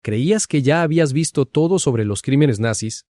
¿Creías que ya habías visto todo sobre los crímenes nazis?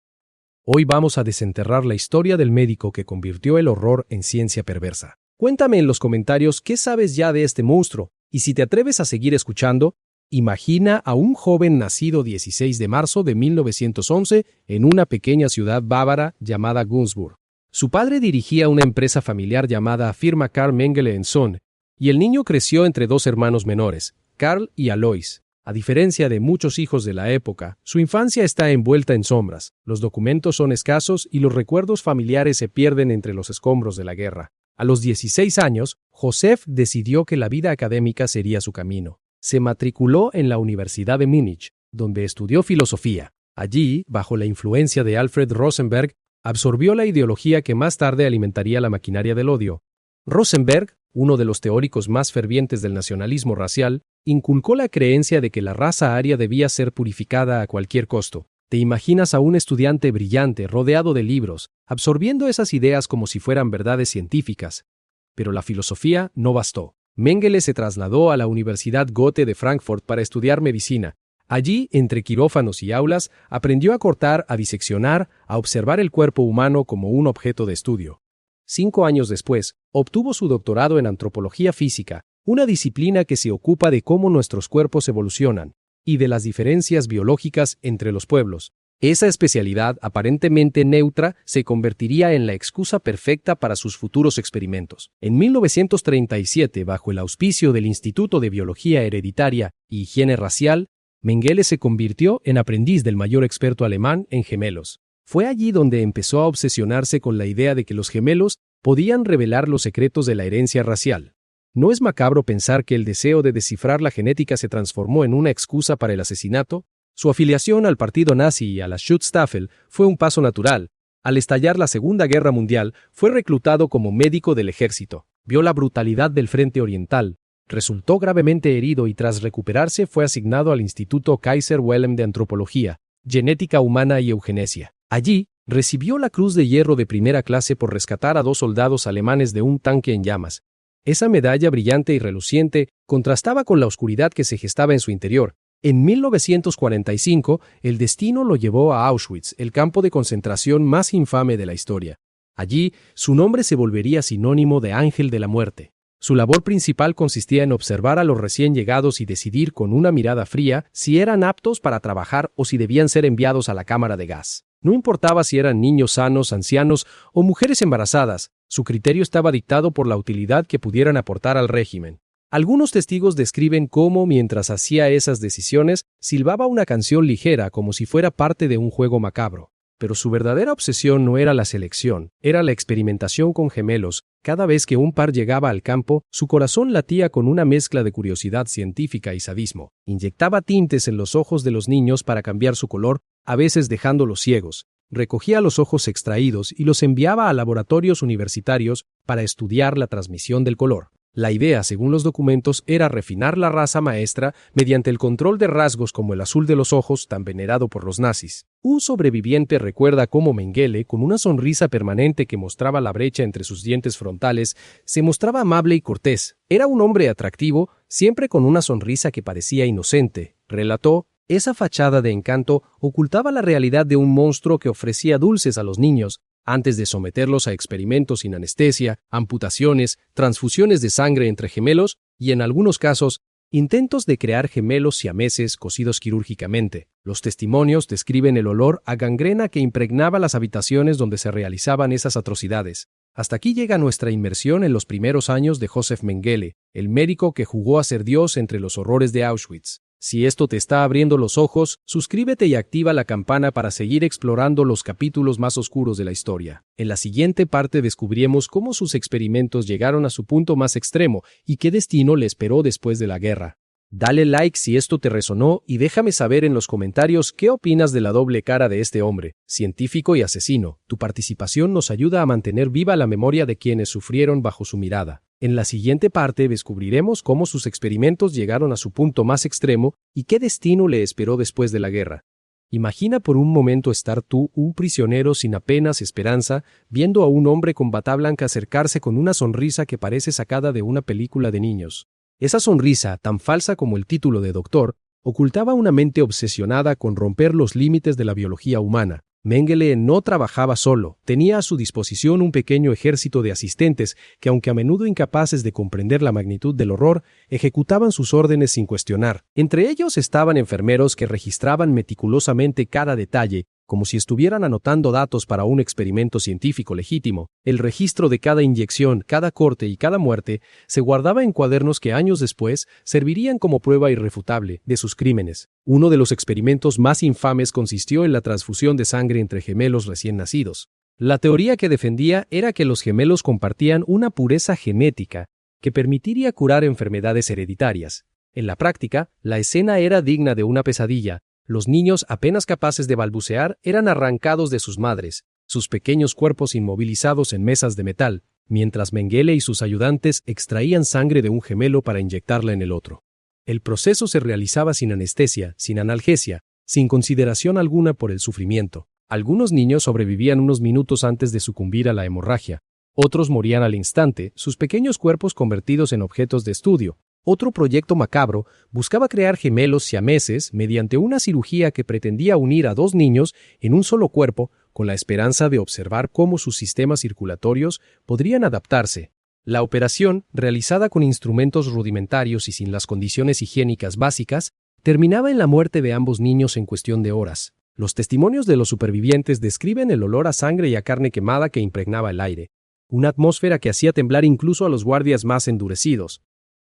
Hoy vamos a desenterrar la historia del médico que convirtió el horror en ciencia perversa. Cuéntame en los comentarios qué sabes ya de este monstruo, y si te atreves a seguir escuchando, imagina a un joven nacido 16 de marzo de 1911 en una pequeña ciudad bávara llamada Günzburg. Su padre dirigía una empresa familiar llamada Firma Karl Mengele & Sohn, y el niño creció entre dos hermanos menores, Karl y Alois. A diferencia de muchos hijos de la época, su infancia está envuelta en sombras, los documentos son escasos y los recuerdos familiares se pierden entre los escombros de la guerra. A los 16 años, Josef decidió que la vida académica sería su camino. Se matriculó en la Universidad de Múnich, donde estudió filosofía. Allí, bajo la influencia de Alfred Rosenberg, absorbió la ideología que más tarde alimentaría la maquinaria del odio. Rosenberg, uno de los teóricos más fervientes del nacionalismo racial, inculcó la creencia de que la raza aria debía ser purificada a cualquier costo. ¿Te imaginas a un estudiante brillante, rodeado de libros, absorbiendo esas ideas como si fueran verdades científicas? Pero la filosofía no bastó. Mengele se trasladó a la Universidad Goethe de Frankfurt para estudiar medicina. Allí, entre quirófanos y aulas, aprendió a cortar, a diseccionar, a observar el cuerpo humano como un objeto de estudio. 5 años después, obtuvo su doctorado en antropología física, una disciplina que se ocupa de cómo nuestros cuerpos evolucionan y de las diferencias biológicas entre los pueblos. Esa especialidad, aparentemente neutra, se convertiría en la excusa perfecta para sus futuros experimentos. En 1937, bajo el auspicio del Instituto de Biología Hereditaria y Higiene Racial, Mengele se convirtió en aprendiz del mayor experto alemán en gemelos. Fue allí donde empezó a obsesionarse con la idea de que los gemelos podían revelar los secretos de la herencia racial. ¿No es macabro pensar que el deseo de descifrar la genética se transformó en una excusa para el asesinato? Su afiliación al partido nazi y a la Schutzstaffel fue un paso natural. Al estallar la Segunda Guerra Mundial, fue reclutado como médico del ejército. Vio la brutalidad del Frente Oriental. Resultó gravemente herido y tras recuperarse fue asignado al Instituto Kaiser Wilhelm de Antropología, Genética Humana y Eugenesia. Allí, recibió la Cruz de Hierro de primera clase por rescatar a 2 soldados alemanes de un tanque en llamas. Esa medalla brillante y reluciente contrastaba con la oscuridad que se gestaba en su interior. En 1945, el destino lo llevó a Auschwitz, el campo de concentración más infame de la historia. Allí, su nombre se volvería sinónimo de ángel de la muerte. Su labor principal consistía en observar a los recién llegados y decidir con una mirada fría si eran aptos para trabajar o si debían ser enviados a la cámara de gas. No importaba si eran niños sanos, ancianos o mujeres embarazadas, su criterio estaba dictado por la utilidad que pudieran aportar al régimen. Algunos testigos describen cómo, mientras hacía esas decisiones, silbaba una canción ligera como si fuera parte de un juego macabro. Pero su verdadera obsesión no era la selección, era la experimentación con gemelos. Cada vez que un par llegaba al campo, su corazón latía con una mezcla de curiosidad científica y sadismo. Inyectaba tintes en los ojos de los niños para cambiar su color, a veces dejándolos ciegos. Recogía los ojos extraídos y los enviaba a laboratorios universitarios para estudiar la transmisión del color. La idea, según los documentos, era refinar la raza maestra mediante el control de rasgos como el azul de los ojos, tan venerado por los nazis. Un sobreviviente recuerda cómo Mengele, con una sonrisa permanente que mostraba la brecha entre sus dientes frontales, se mostraba amable y cortés. Era un hombre atractivo, siempre con una sonrisa que parecía inocente. Relató, esa fachada de encanto ocultaba la realidad de un monstruo que ofrecía dulces a los niños, antes de someterlos a experimentos sin anestesia, amputaciones, transfusiones de sangre entre gemelos y, en algunos casos, intentos de crear gemelos siameses cosidos quirúrgicamente. Los testimonios describen el olor a gangrena que impregnaba las habitaciones donde se realizaban esas atrocidades. Hasta aquí llega nuestra inmersión en los primeros años de Josef Mengele, el médico que jugó a ser Dios entre los horrores de Auschwitz. Si esto te está abriendo los ojos, suscríbete y activa la campana para seguir explorando los capítulos más oscuros de la historia. En la siguiente parte descubriremos cómo sus experimentos llegaron a su punto más extremo y qué destino le esperó después de la guerra. Dale like si esto te resonó y déjame saber en los comentarios qué opinas de la doble cara de este hombre, científico y asesino. Tu participación nos ayuda a mantener viva la memoria de quienes sufrieron bajo su mirada. En la siguiente parte descubriremos cómo sus experimentos llegaron a su punto más extremo y qué destino le esperó después de la guerra. Imagina por un momento estar tú, un prisionero sin apenas esperanza, viendo a un hombre con bata blanca acercarse con una sonrisa que parece sacada de una película de niños. Esa sonrisa, tan falsa como el título de doctor, ocultaba una mente obsesionada con romper los límites de la biología humana. Mengele no trabajaba solo, tenía a su disposición un pequeño ejército de asistentes que, aunque a menudo incapaces de comprender la magnitud del horror, ejecutaban sus órdenes sin cuestionar. Entre ellos estaban enfermeros que registraban meticulosamente cada detalle, como si estuvieran anotando datos para un experimento científico legítimo. El registro de cada inyección, cada corte y cada muerte se guardaba en cuadernos que años después servirían como prueba irrefutable de sus crímenes. Uno de los experimentos más infames consistió en la transfusión de sangre entre gemelos recién nacidos. La teoría que defendía era que los gemelos compartían una pureza genética que permitiría curar enfermedades hereditarias. En la práctica, la escena era digna de una pesadilla. Los niños apenas capaces de balbucear eran arrancados de sus madres, sus pequeños cuerpos inmovilizados en mesas de metal, mientras Mengele y sus ayudantes extraían sangre de un gemelo para inyectarla en el otro. El proceso se realizaba sin anestesia, sin analgesia, sin consideración alguna por el sufrimiento. Algunos niños sobrevivían unos minutos antes de sucumbir a la hemorragia. Otros morían al instante, sus pequeños cuerpos convertidos en objetos de estudio. Otro proyecto macabro buscaba crear gemelos siameses mediante una cirugía que pretendía unir a dos niños en un solo cuerpo con la esperanza de observar cómo sus sistemas circulatorios podrían adaptarse. La operación, realizada con instrumentos rudimentarios y sin las condiciones higiénicas básicas, terminaba en la muerte de ambos niños en cuestión de horas. Los testimonios de los supervivientes describen el olor a sangre y a carne quemada que impregnaba el aire, una atmósfera que hacía temblar incluso a los guardias más endurecidos.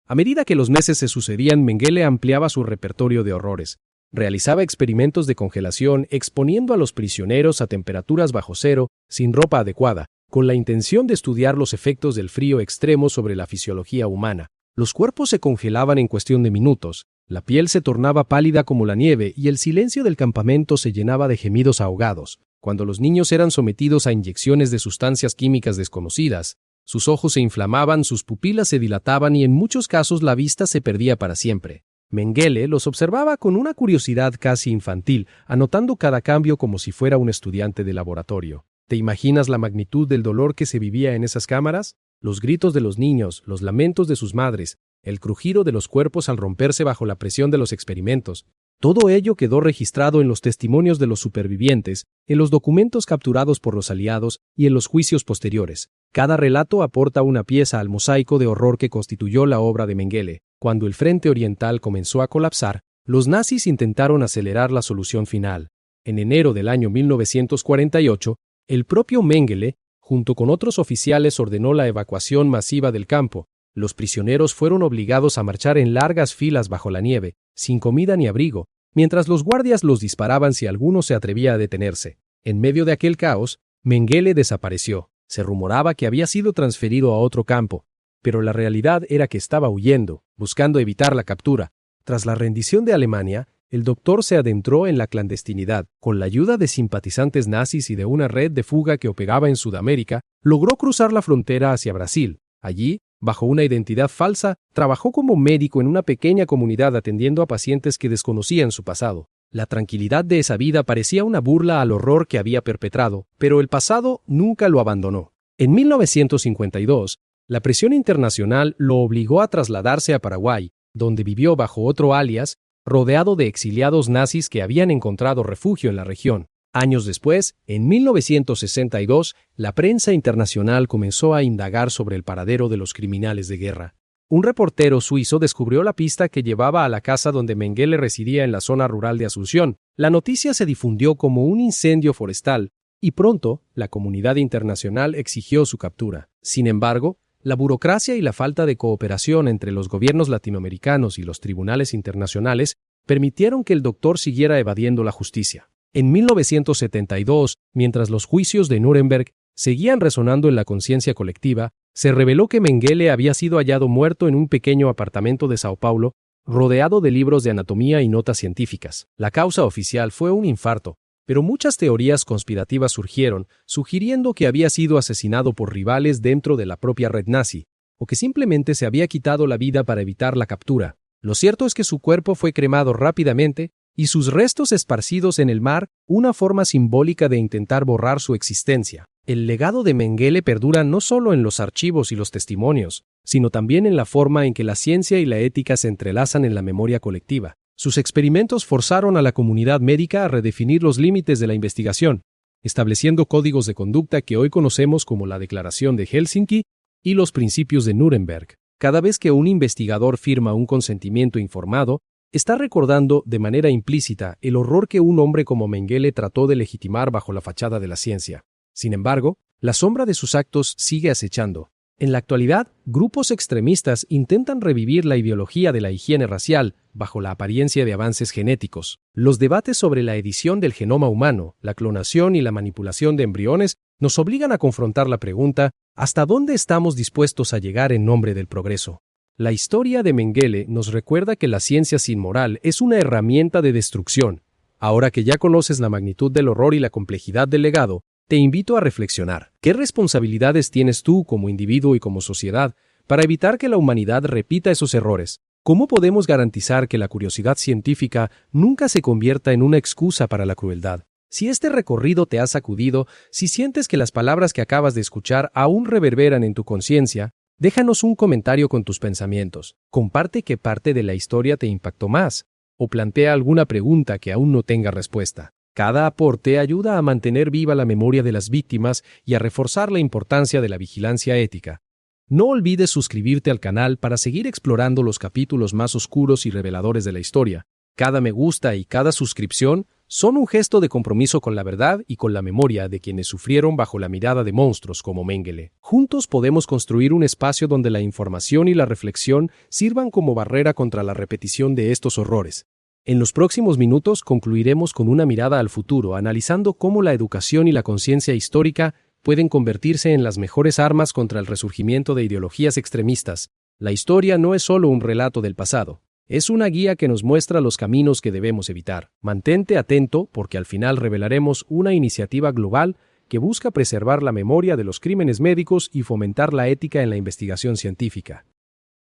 A medida que los meses se sucedían, Mengele ampliaba su repertorio de horrores. Realizaba experimentos de congelación, exponiendo a los prisioneros a temperaturas bajo cero, sin ropa adecuada, con la intención de estudiar los efectos del frío extremo sobre la fisiología humana. Los cuerpos se congelaban en cuestión de minutos, la piel se tornaba pálida como la nieve y el silencio del campamento se llenaba de gemidos ahogados. Cuando los niños eran sometidos a inyecciones de sustancias químicas desconocidas, sus ojos se inflamaban, sus pupilas se dilataban y en muchos casos la vista se perdía para siempre. Mengele los observaba con una curiosidad casi infantil, anotando cada cambio como si fuera un estudiante de laboratorio. ¿Te imaginas la magnitud del dolor que se vivía en esas cámaras? Los gritos de los niños, los lamentos de sus madres, el crujido de los cuerpos al romperse bajo la presión de los experimentos. Todo ello quedó registrado en los testimonios de los supervivientes, en los documentos capturados por los aliados y en los juicios posteriores. Cada relato aporta una pieza al mosaico de horror que constituyó la obra de Mengele. Cuando el frente oriental comenzó a colapsar, los nazis intentaron acelerar la solución final. En enero del año 1948, el propio Mengele, junto con otros oficiales, ordenó la evacuación masiva del campo. Los prisioneros fueron obligados a marchar en largas filas bajo la nieve, sin comida ni abrigo, mientras los guardias los disparaban si alguno se atrevía a detenerse. En medio de aquel caos, Mengele desapareció. Se rumoraba que había sido transferido a otro campo, pero la realidad era que estaba huyendo, buscando evitar la captura. Tras la rendición de Alemania, el doctor se adentró en la clandestinidad. Con la ayuda de simpatizantes nazis y de una red de fuga que operaba en Sudamérica, logró cruzar la frontera hacia Brasil. Allí, bajo una identidad falsa, trabajó como médico en una pequeña comunidad atendiendo a pacientes que desconocían su pasado. La tranquilidad de esa vida parecía una burla al horror que había perpetrado, pero el pasado nunca lo abandonó. En 1952, la presión internacional lo obligó a trasladarse a Paraguay, donde vivió bajo otro alias, rodeado de exiliados nazis que habían encontrado refugio en la región. Años después, en 1962, la prensa internacional comenzó a indagar sobre el paradero de los criminales de guerra. Un reportero suizo descubrió la pista que llevaba a la casa donde Mengele residía en la zona rural de Asunción. La noticia se difundió como un incendio forestal, y pronto la comunidad internacional exigió su captura. Sin embargo, la burocracia y la falta de cooperación entre los gobiernos latinoamericanos y los tribunales internacionales permitieron que el doctor siguiera evadiendo la justicia. En 1972, mientras los juicios de Nuremberg seguían resonando en la conciencia colectiva, se reveló que Mengele había sido hallado muerto en un pequeño apartamento de Sao Paulo, rodeado de libros de anatomía y notas científicas. La causa oficial fue un infarto, pero muchas teorías conspirativas surgieron, sugiriendo que había sido asesinado por rivales dentro de la propia red nazi, o que simplemente se había quitado la vida para evitar la captura. Lo cierto es que su cuerpo fue cremado rápidamente y sus restos esparcidos en el mar, una forma simbólica de intentar borrar su existencia. El legado de Mengele perdura no solo en los archivos y los testimonios, sino también en la forma en que la ciencia y la ética se entrelazan en la memoria colectiva. Sus experimentos forzaron a la comunidad médica a redefinir los límites de la investigación, estableciendo códigos de conducta que hoy conocemos como la Declaración de Helsinki y los Principios de Nuremberg. Cada vez que un investigador firma un consentimiento informado, está recordando de manera implícita el horror que un hombre como Mengele trató de legitimar bajo la fachada de la ciencia. Sin embargo, la sombra de sus actos sigue acechando. En la actualidad, grupos extremistas intentan revivir la ideología de la higiene racial bajo la apariencia de avances genéticos. Los debates sobre la edición del genoma humano, la clonación y la manipulación de embriones nos obligan a confrontar la pregunta: ¿hasta dónde estamos dispuestos a llegar en nombre del progreso? La historia de Mengele nos recuerda que la ciencia sin moral es una herramienta de destrucción. Ahora que ya conoces la magnitud del horror y la complejidad del legado, te invito a reflexionar. ¿Qué responsabilidades tienes tú como individuo y como sociedad para evitar que la humanidad repita esos errores? ¿Cómo podemos garantizar que la curiosidad científica nunca se convierta en una excusa para la crueldad? Si este recorrido te ha sacudido, si sientes que las palabras que acabas de escuchar aún reverberan en tu conciencia, déjanos un comentario con tus pensamientos. Comparte qué parte de la historia te impactó más, o plantea alguna pregunta que aún no tenga respuesta. Cada aporte ayuda a mantener viva la memoria de las víctimas y a reforzar la importancia de la vigilancia ética. No olvides suscribirte al canal para seguir explorando los capítulos más oscuros y reveladores de la historia. Cada me gusta y cada suscripción son un gesto de compromiso con la verdad y con la memoria de quienes sufrieron bajo la mirada de monstruos como Mengele. Juntos podemos construir un espacio donde la información y la reflexión sirvan como barrera contra la repetición de estos horrores. En los próximos minutos concluiremos con una mirada al futuro, analizando cómo la educación y la conciencia histórica pueden convertirse en las mejores armas contra el resurgimiento de ideologías extremistas. La historia no es solo un relato del pasado, es una guía que nos muestra los caminos que debemos evitar. Mantente atento porque al final revelaremos una iniciativa global que busca preservar la memoria de los crímenes médicos y fomentar la ética en la investigación científica.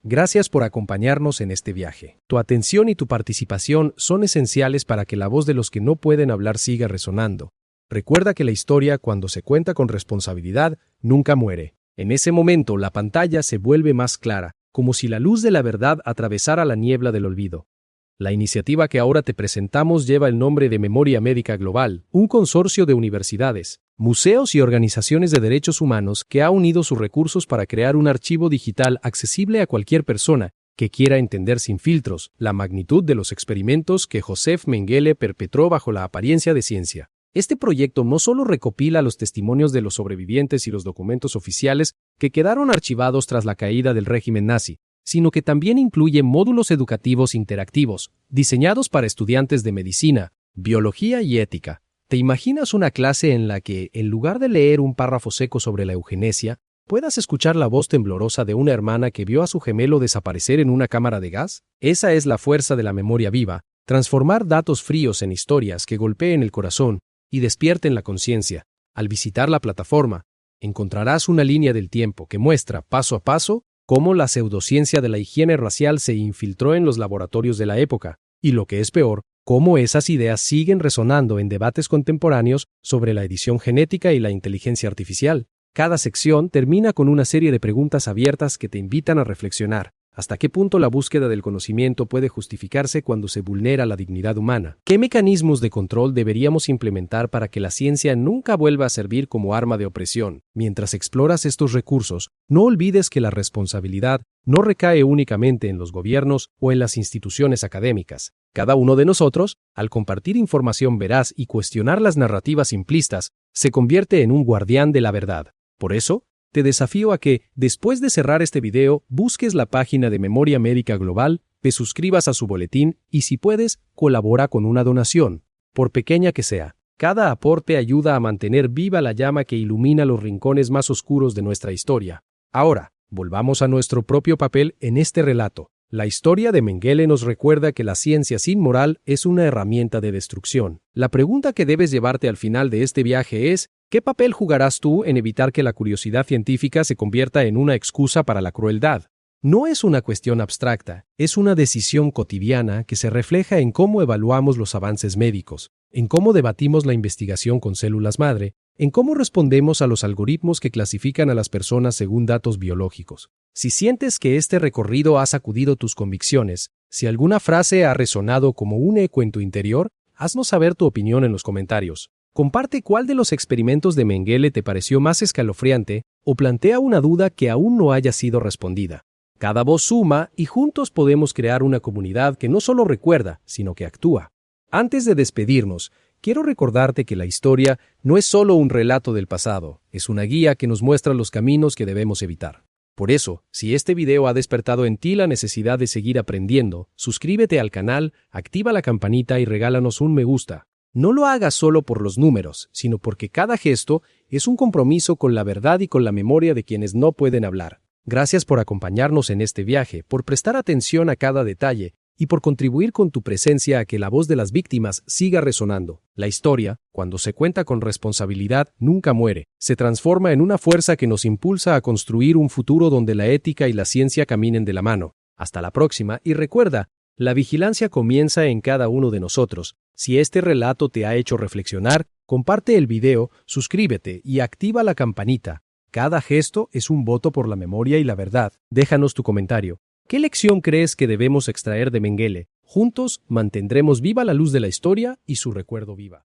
Gracias por acompañarnos en este viaje. Tu atención y tu participación son esenciales para que la voz de los que no pueden hablar siga resonando. Recuerda que la historia, cuando se cuenta con responsabilidad, nunca muere. En ese momento, la pantalla se vuelve más clara, como si la luz de la verdad atravesara la niebla del olvido. La iniciativa que ahora te presentamos lleva el nombre de Memoria Médica Global, un consorcio de universidades, museos y organizaciones de derechos humanos que ha unido sus recursos para crear un archivo digital accesible a cualquier persona que quiera entender sin filtros la magnitud de los experimentos que Josef Mengele perpetró bajo la apariencia de ciencia. Este proyecto no solo recopila los testimonios de los sobrevivientes y los documentos oficiales que quedaron archivados tras la caída del régimen nazi, sino que también incluye módulos educativos interactivos, diseñados para estudiantes de medicina, biología y ética. ¿Te imaginas una clase en la que, en lugar de leer un párrafo seco sobre la eugenesia, puedas escuchar la voz temblorosa de una hermana que vio a su gemelo desaparecer en una cámara de gas? Esa es la fuerza de la memoria viva, transformar datos fríos en historias que golpeen el corazón y despierten la conciencia. Al visitar la plataforma, encontrarás una línea del tiempo que muestra, paso a paso, cómo la pseudociencia de la higiene racial se infiltró en los laboratorios de la época, y lo que es peor, cómo esas ideas siguen resonando en debates contemporáneos sobre la edición genética y la inteligencia artificial. Cada sección termina con una serie de preguntas abiertas que te invitan a reflexionar. ¿Hasta qué punto la búsqueda del conocimiento puede justificarse cuando se vulnera la dignidad humana? ¿Qué mecanismos de control deberíamos implementar para que la ciencia nunca vuelva a servir como arma de opresión? Mientras exploras estos recursos, no olvides que la responsabilidad no recae únicamente en los gobiernos o en las instituciones académicas. Cada uno de nosotros, al compartir información veraz y cuestionar las narrativas simplistas, se convierte en un guardián de la verdad. Por eso, te desafío a que, después de cerrar este video, busques la página de Memoria Médica Global, te suscribas a su boletín y, si puedes, colabora con una donación, por pequeña que sea. Cada aporte ayuda a mantener viva la llama que ilumina los rincones más oscuros de nuestra historia. Ahora, volvamos a nuestro propio papel en este relato. La historia de Mengele nos recuerda que la ciencia sin moral es una herramienta de destrucción. La pregunta que debes llevarte al final de este viaje es: ¿qué papel jugarás tú en evitar que la curiosidad científica se convierta en una excusa para la crueldad? No es una cuestión abstracta, es una decisión cotidiana que se refleja en cómo evaluamos los avances médicos, en cómo debatimos la investigación con células madre, en cómo respondemos a los algoritmos que clasifican a las personas según datos biológicos. Si sientes que este recorrido ha sacudido tus convicciones, Si alguna frase ha resonado como un eco en tu interior, haznos saber tu opinión en los comentarios. Comparte cuál de los experimentos de Mengele te pareció más escalofriante o plantea una duda que aún no haya sido respondida. Cada voz suma y juntos podemos crear una comunidad que no solo recuerda, sino que actúa. Antes de despedirnos, quiero recordarte que la historia no es solo un relato del pasado, es una guía que nos muestra los caminos que debemos evitar. Por eso, si este video ha despertado en ti la necesidad de seguir aprendiendo, suscríbete al canal, activa la campanita y regálanos un me gusta. No lo hagas solo por los números, sino porque cada gesto es un compromiso con la verdad y con la memoria de quienes no pueden hablar. Gracias por acompañarnos en este viaje, por prestar atención a cada detalle y por contribuir con tu presencia a que la voz de las víctimas siga resonando. La historia, cuando se cuenta con responsabilidad, nunca muere. Se transforma en una fuerza que nos impulsa a construir un futuro donde la ética y la ciencia caminen de la mano. Hasta la próxima y recuerda, la vigilancia comienza en cada uno de nosotros. Si este relato te ha hecho reflexionar, comparte el video, suscríbete y activa la campanita. Cada gesto es un voto por la memoria y la verdad. Déjanos tu comentario. ¿Qué lección crees que debemos extraer de Mengele? Juntos mantendremos viva la luz de la historia y su recuerdo viva.